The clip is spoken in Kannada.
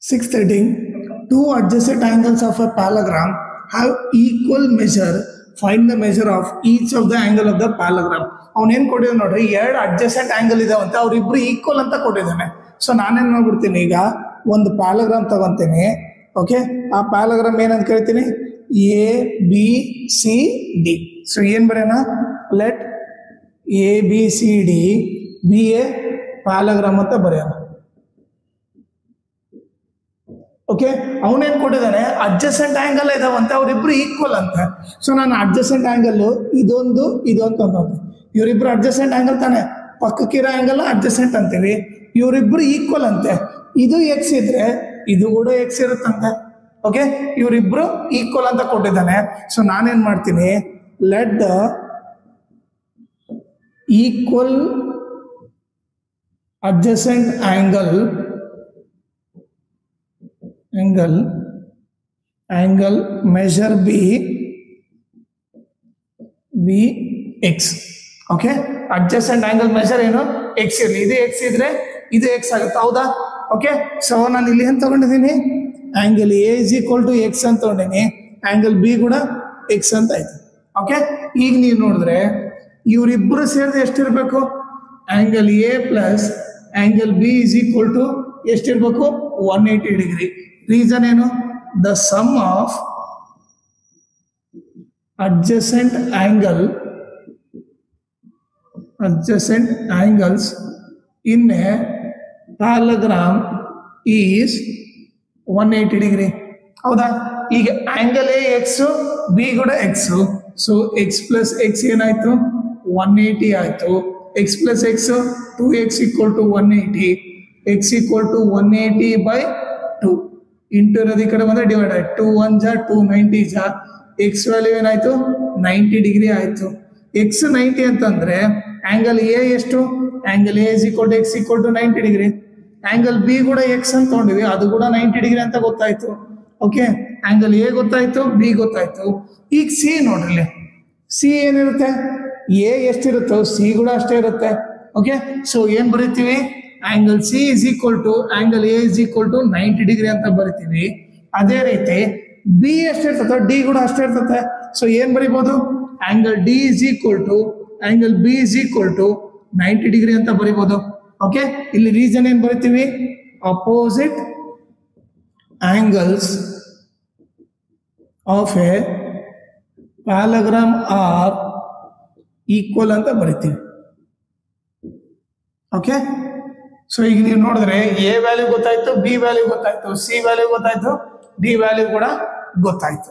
Sixth heading, two adjacent angles of a parallelogram have equal measure. Find the measure of each of the angle of the parallelogram. ಅವನೇನು ಕೊಟ್ಟಿದ್ದಾನೆ ನೋಡ್ರಿ, ಎರಡು ಅಡ್ಜಸೆಂಟ್ ಆಂಗಲ್ ಇದಾವಂತೆ, ಅವ್ರಿಬ್ರು ಈಕ್ವಲ್ ಅಂತ ಕೊಟ್ಟಿದ್ದಾನೆ. ಸೊ ನಾನೇನು ಮಾಡ್ಬಿಡ್ತೀನಿ, ಈಗ ಒಂದು ಪ್ಯಾಲಗ್ರಾಮ್ ತಗೊಂತೀನಿ. ಓಕೆ, ಆ ಪ್ಯಾಲಗ್ರಾಮ್ ಏನಂತ ಕರಿತೀನಿ, A B C D. So ಏನು ಬರೆಯೋಣ, let A B C D be a parallelogram ಅಂತ ಬರೆಯೋಣ. ಓಕೆ, ಅವನೇನು ಕೊಟ್ಟಿದ್ದಾನೆ, ಅಡ್ಜಸೆಂಟ್ ಆಂಗಲ್ ಇದಾವಂತೆ, ಅವರಿಬ್ರು ಈಕ್ವಲ್ ಅಂತ. ಸೊ ನಾನು ಅಡ್ಜಸೆಂಟ್ ಆಂಗಲ್ ಇದೊಂದು ಇದೊಂದು ಅಂತ, ಇವರಿಬ್ರು ಅಡ್ಜಸೆಂಟ್ ಆಂಗಲ್ ತಾನೆ, ಪಕ್ಕಕ್ಕಿರೋ ಆಂಗಲ್ ಅಡ್ಜಸೆಂಟ್ ಅಂತೀವಿ. ಇವರಿಬ್ರು ಈಕ್ವಲ್ ಅಂತೆ, ಇದು ಎಕ್ಸ್ ಇದ್ರೆ ಇದು ಕೂಡ ಎಕ್ಸ್ ಇರುತ್ತಂತೆ. ಓಕೆ, ಇವರಿಬ್ರು ಈಕ್ವಲ್ ಅಂತ ಕೊಟ್ಟಿದ್ದಾನೆ. ಸೊ ನಾನೇನ್ ಮಾಡ್ತೀನಿ, let the equal adjacent angle measure be x. Okay, adjacent angle measure ಏನು, ಎಕ್ಸ್ ಇರಲಿ, ಇದು ಎಕ್ಸ್ ಇದ್ರೆ ಇದು ಎಕ್ಸ್ ಆಗುತ್ತೆ, ಹೌದಾ? ಓಕೆ, ಸೊ ನಾನು ಇಲ್ಲಿ ಏನು ತಗೊಂಡಿದ್ದೀನಿ, angle A is equal to X ಅಂತ ತಗೊಂಡಿನಿ, ಆಂಗಲ್ ಬಿ ಕೂಡ ಎಕ್ಸ್ ಅಂತ ಆಯ್ತು. ಓಕೆ, ಈಗ ನೀವು ನೋಡಿದ್ರೆ ಇವರಿಬ್ಬರು ಸೇರಿದ್ರೆ ಎಷ್ಟಿರಬೇಕು, angle A plus angle B is equal to ಎಷ್ಟಿರ್ಬೇಕು, 180 ಡಿಗ್ರಿ. ರೀಸನ್ ಏನು, the sum of adjacent angles in a parallelogram is 180 degree, ಹೌದಾ? ಈಗ ಆಂಗಲ್ ಎ ಎಕ್ಸ್, ಬಿ ಕೂಡ x. So x plus x ಏನಾಯ್ತು, 180 ಆಯ್ತು. X plus x 2x equal to 180, x equal to 180/2 into ಇರೋದು ಈ ಕಡೆ ಬಂದ್ರೆ ಡಿವೈಡ್ ಆಯ್ತು, 2 1 ಜಾ 2 90 ಜಾ, ಎಕ್ಸ್ ವ್ಯಾಲ್ಯೂ ಏನಾಯ್ತು, 90 ಡಿಗ್ರಿ ಆಯ್ತು. ಎಕ್ಸ್ 90 ಅಂತಂದ್ರೆ ಆಂಗಲ್ ಎ ಎಷ್ಟು, angle A is equal to X equal to 90 degree. Angle B ಕೂಡ ಎಕ್ಸ್ ಅಂತ ತಗೊಂಡಿವಿ, ಅದು ಕೂಡ 90 ಡಿಗ್ರಿ ಅಂತ ಗೊತ್ತಾಯ್ತು. ಓಕೆ, ಆಂಗಲ್ ಎ ಗೊತ್ತಾಯ್ತು, ಬಿ ಗೊತ್ತಾಯ್ತು. ಈಗ ಸಿ ನೋಡ್ರಿ, ಸಿ ಏನಿರುತ್ತೆ, ಎ ಎಷ್ಟಿರುತ್ತೋ ಸಿ ಕೂಡ ಅಷ್ಟೇ ಇರುತ್ತೆ. ಓಕೆ, ಸೊ ಏನ್ ಬರೀತೀವಿ, angle C is equal to angle A is equal to 90 degree ಅಂತ ಬರಿತೀವಿ. ಅದೇ ರೀತಿ ಬಿ ಎಷ್ಟಿರ್ತದೆ, ಡಿ ಕೂಡ ಅಷ್ಟೇ ಇರ್ತದೆ. ಸೊ ಏನ್ ಬರಿಬಹುದು, angle D is equal to angle B is equal to 90 degree ಅಂತ ಬರಿಬಹುದು. ಓಕೆ, ಇಲ್ಲಿ ರೀಸನ್ ಏನ್ ಬರಿತೀವಿ, opposite angles of a parallelogram are equal ಅಂತ ಬರಿತೀವಿ. ಓಕೆ, ಸೊ ಈಗ ನೀವು ನೋಡಿದ್ರೆ ಎ ವ್ಯಾಲ್ಯೂ ಗೊತ್ತಾಯ್ತು, ಬಿ ವ್ಯಾಲ್ಯೂ ಗೊತ್ತಾಯ್ತು, ಸಿ ವ್ಯಾಲ್ಯೂ ಗೊತ್ತಾಯ್ತು, ಡಿ ವ್ಯಾಲ್ಯೂ ಕೂಡ ಗೊತ್ತಾಯ್ತು.